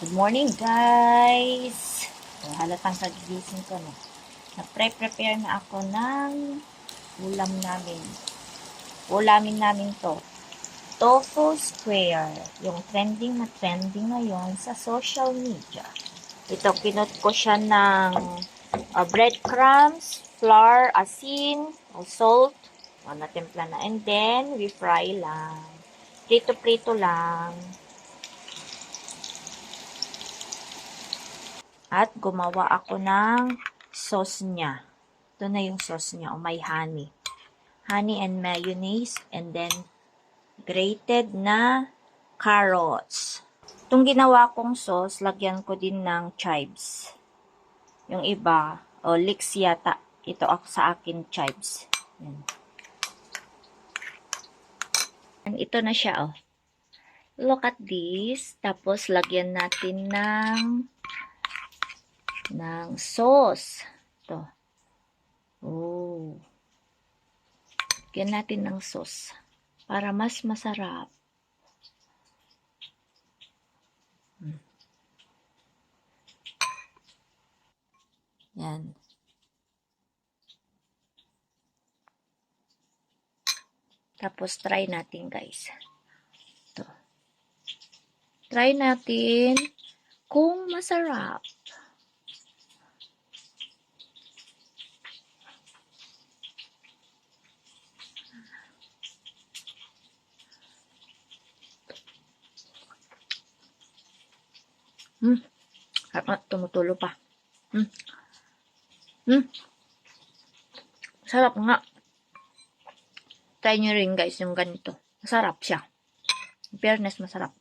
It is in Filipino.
Good morning, guys! Halatang kagising ko na. Nagpre-prepare na ako ng ulam namin. Ulamin namin to. Tofu square. Yung trending na trending ngayon sa social media. Ito, kinot ko siya ng breadcrumbs, flour, asin, salt. Natimpla na. And then, we fry lang. Prito-prito lang. At gumawa ako ng sauce niya. Ito na yung sauce niya. May honey. Honey and mayonnaise. And then, grated na carrots. Itong ginawa kong sauce, lagyan ko din ng chives. Yung iba, leeks yata. Ito sa akin, chives. Yan. And ito na siya, Look at this. Tapos, lagyan natin ng sauce. Ito. Lagyan natin ng sauce para mas masarap. Yan. Tapos, try natin, guys. Ito. Try natin kung masarap. Tumutulo pa. Sarap nga. Try nyo rin, guys, yung ganito. Masarap siya. In fairness, masarap.